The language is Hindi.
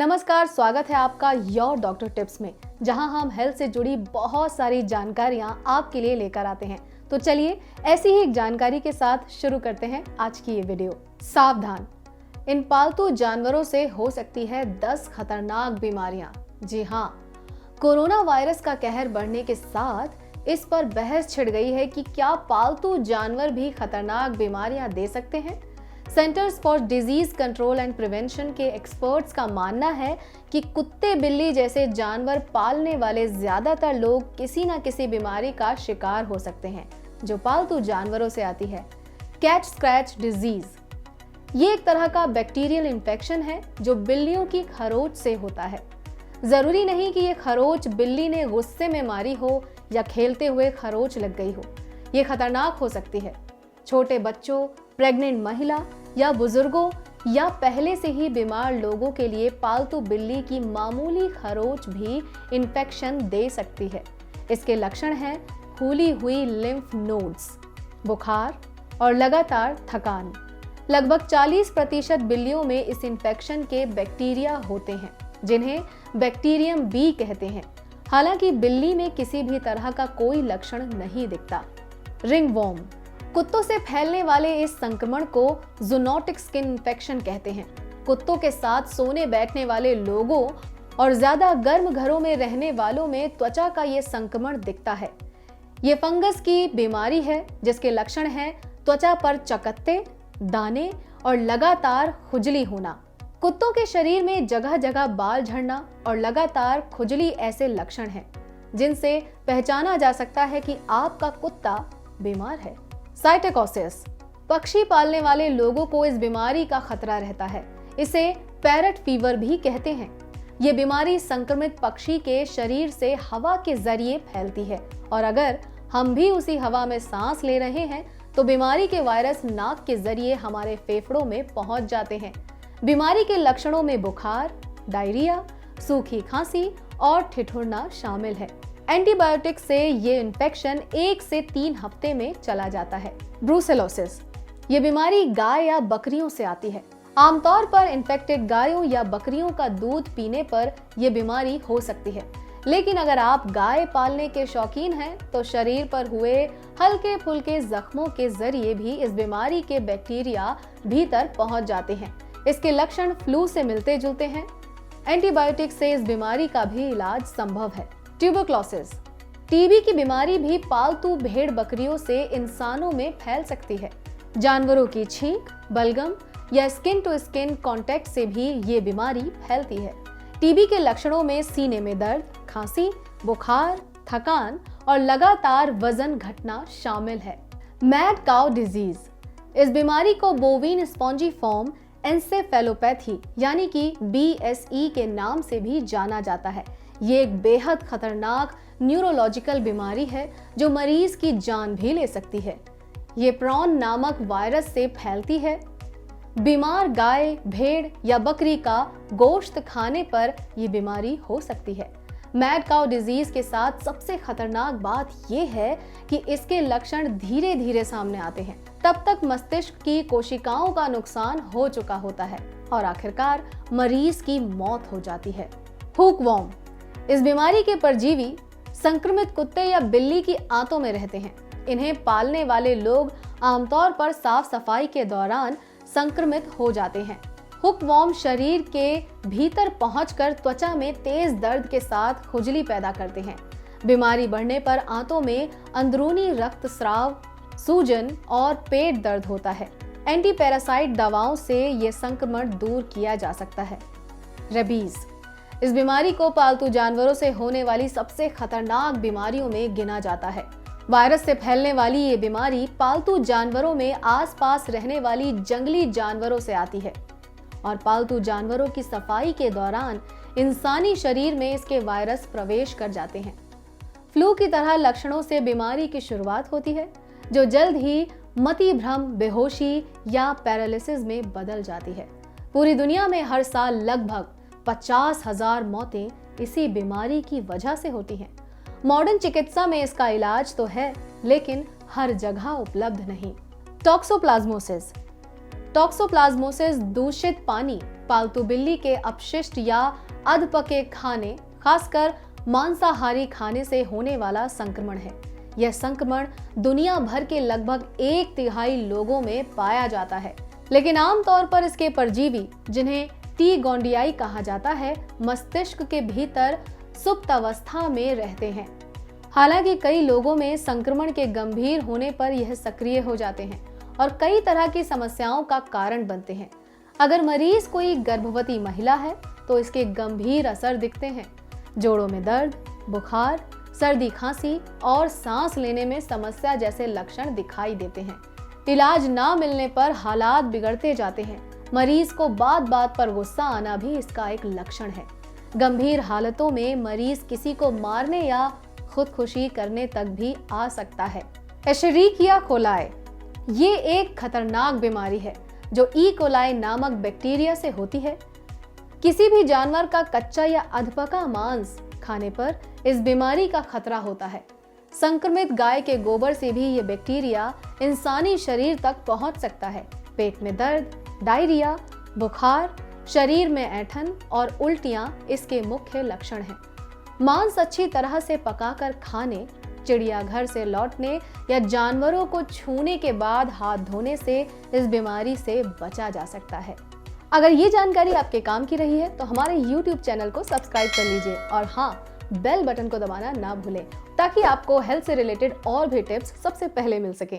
नमस्कार, स्वागत है आपका योर डॉक्टर टिप्स में, जहां हम हेल्थ से जुड़ी बहुत सारी जानकारियां आपके लिए लेकर आते हैं। तो चलिए ऐसी ही एक जानकारी के साथ शुरू करते हैं आज की ये वीडियो। सावधान, इन पालतू जानवरों से हो सकती है 10 खतरनाक बीमारियां। जी हाँ, कोरोना वायरस का कहर बढ़ने के साथ इस पर बहस छिड़ गई है कि क्या पालतू जानवर भी खतरनाक बीमारियां दे सकते हैं। Centres for disease control and prevention के एक्सपर्ट्स का मानना है कि कुत्ते बिल्ली जैसे जानवर पालने वाले ज्यादातर लोग किसी न किसी बीमारी का शिकार हो सकते हैं जो पालतू जानवरों से आती है। कैट स्क्रैच डिजीज ये एक तरह का बैक्टीरियल इन्फेक्शन है जो बिल्लियों की खरोच से होता है। जरूरी नहीं कि ये खरोच बिल्ली ने गुस्से में मारी हो या खेलते हुए खरोच लग गई हो। ये खतरनाक हो सकती है। छोटे बच्चों, प्रेग्नेंट महिला या बुजुर्गों या पहले से ही बीमार लोगों के लिए पालतू बिल्ली की मामूली खरोच भी इन्फेक्शन दे सकती है। इसके लक्षण हैं फूली हुई लिम्फ नोड्स, बुखार और लगातार थकान। लगभग 40% बिल्लियों में इस इन्फेक्शन के बैक्टीरिया होते हैं जिन्हें बैक्टीरियम बी कहते हैं। हालांकि बिल्ली में किसी भी तरह का कोई लक्षण नहीं दिखता। रिंगवॉर्म कुत्तों से फैलने वाले इस संक्रमण को ज़ूनोटिक स्किन इन्फेक्शन कहते हैं। कुत्तों के साथ सोने बैठने वाले लोगों और ज्यादा गर्म घरों में रहने वालों में त्वचा का ये संक्रमण दिखता है। ये फंगस की बीमारी है जिसके लक्षण हैं त्वचा पर चकत्ते, दाने और लगातार खुजली होना। कुत्तों के शरीर में जगह जगह बाल झड़ना और लगातार खुजली ऐसे लक्षण हैं जिनसे पहचाना जा सकता है कि आपका कुत्ता बीमार है। साइटोकोसिस पक्षी पालने वाले लोगों को इस बीमारी का खतरा रहता है। इसे पैरट फीवर भी कहते हैं। ये बीमारी संक्रमित पक्षी के शरीर से हवा के जरिए फैलती है और अगर हम भी उसी हवा में सांस ले रहे हैं तो बीमारी के वायरस नाक के जरिए हमारे फेफड़ों में पहुंच जाते हैं। बीमारी के लक्षणों में बुखार, डायरिया, सूखी खांसी और ठिठुरना शामिल है। एंटीबायोटिक से ये इन्फेक्शन 1 से 3 हफ्ते में चला जाता है। ब्रूसेलोसिस ये बीमारी गाय या बकरियों से आती है। आमतौर पर इन्फेक्टेड गायों या बकरियों का दूध पीने पर यह बीमारी हो सकती है, लेकिन अगर आप गाय पालने के शौकीन हैं तो शरीर पर हुए हल्के फुल्के जख्मों के जरिए भी इस बीमारी के बैक्टीरिया भीतर पहुंच जाते हैं। इसके लक्षण फ्लू से मिलते जुलते हैं। एंटीबायोटिक से इस बीमारी का भी इलाज संभव है। ट्यूबरक्लोसिस टीबी की बीमारी भी पालतू भेड़ बकरियों से इंसानों में फैल सकती है। जानवरों की छींक, बलगम या स्किन टू स्किन कांटेक्ट से भी ये बीमारी फैलती है। टीबी के लक्षणों में सीने में दर्द, खांसी, बुखार, थकान और लगातार वजन घटना शामिल है। मैड काउ डिजीज इस बीमारी को बोवीन स्पॉन्जीफॉर्म एन्सेफेलोपैथी यानी कि BSE के नाम से भी जाना जाता है। ये एक बेहद खतरनाक न्यूरोलॉजिकल बीमारी है जो मरीज की जान भी ले सकती है। ये प्रॉन नामक वायरस से फैलती है। बीमार गाय, भेड़ या बकरी का गोश्त खाने पर यह बीमारी हो सकती है। मैड काउ डिजीज के साथ सबसे खतरनाक बात यह है कि इसके लक्षण धीरे धीरे सामने आते हैं। तब तक मस्तिष्क की कोशिकाओं का नुकसान हो चुका होता है और आखिरकार मरीज की मौत हो जाती है। हुकवॉर्म इस बीमारी के परजीवी संक्रमित कुत्ते या बिल्ली की आंतों में रहते हैं। इन्हें पालने वाले लोग आमतौर पर साफ सफाई के दौरान संक्रमित हो जाते हैं। हुकवॉर्म शरीर के भीतर पहुंचकर त्वचा में तेज दर्द के साथ खुजली पैदा करते हैं। बीमारी बढ़ने पर आंतों में अंदरूनी रक्तस्राव, सूजन और पेट दर्द होता है। एंटीपैरासाइट दवाओं से ये संक्रमण दूर किया जा सकता है। रेबीज इस बीमारी को पालतू जानवरों से होने वाली सबसे खतरनाक बीमारियों में गिना जाता है। वायरस से फैलने वाली ये बीमारी पालतू जानवरों में आसपास रहने वाली जंगली जानवरों से आती है और पालतू जानवरों की सफाई के दौरान इंसानी शरीर में इसके वायरस प्रवेश कर जाते हैं। फ्लू की तरह लक्षणों से बीमारी की शुरुआत होती है जो जल्द ही मति भ्रम, बेहोशी या पैरालिसिस में बदल जाती है। पूरी दुनिया में हर साल लगभग 50,000 मौतें इसी बीमारी की वजह से होती हैं। मॉडर्न चिकित्सा में इसका इलाज तो है, लेकिन हर जगह उपलब्ध नहीं। टॉक्सोप्लाज्मोसिस टॉक्सोप्लाज्मोसिस दूषित पानी, पालतू बिल्ली के अपशिष्ट या अधपके खाने, खासकर मांसाहारी खाने से होने वाला संक्रमण है। यह संक्रमण दुनिया भर के लगभग 1/3 लोगों में पाया जाता है, लेकिन आमतौर पर इसके परजीवी, जिन्हें टी गोंडियाई कहा जाता है, मस्तिष्क के भीतर सुप्त अवस्था में रहते हैं। हालांकि कई लोगों में संक्रमण के गंभीर होने पर यह सक्रिय हो जाते हैं और कई तरह की समस्याओं का कारण बनते हैं। अगर मरीज कोई गर्भवती महिला है तो इसके गंभीर असर दिखते हैं। जोड़ों में दर्द, बुखार, सर्दी खांसी और सांस लेने में समस्या जैसे लक्षण दिखाई देते हैं। इलाज ना मिलने पर हालात बिगड़ते जाते हैं। मरीज को बात बात पर गुस्सा आना भी इसका एक लक्षण है। गंभीर हालतों में मरीज किसी को मारने या खुदकुशी करने तक भी आ सकता है। एशेरिकिया कोलाई ये एक खतरनाक बीमारी है जो ई कोलाई नामक बैक्टीरिया से होती है। किसी भी जानवर का कच्चा या अधपका मांस खाने पर इस बीमारी का खतरा होता है। संक्रमित गाय के गोबर से भी ये बैक्टीरिया इंसानी शरीर तक पहुंच सकता है। पेट में दर्द, डायरिया, बुखार, शरीर में ऐंठन और उल्टियां इसके मुख्य लक्षण हैं। मांस अच्छी तरह से पकाकर खाने, चिड़ियाघर से लौटने या जानवरों को छूने के बाद हाथ धोने से इस बीमारी से बचा जा सकता है। अगर ये जानकारी आपके काम की रही है तो हमारे YouTube चैनल को सब्सक्राइब कर लीजिए और हाँ, बेल बटन को दबाना ना भूलें ताकि आपको हेल्थ से रिलेटेड और भी टिप्स सबसे पहले मिल सके।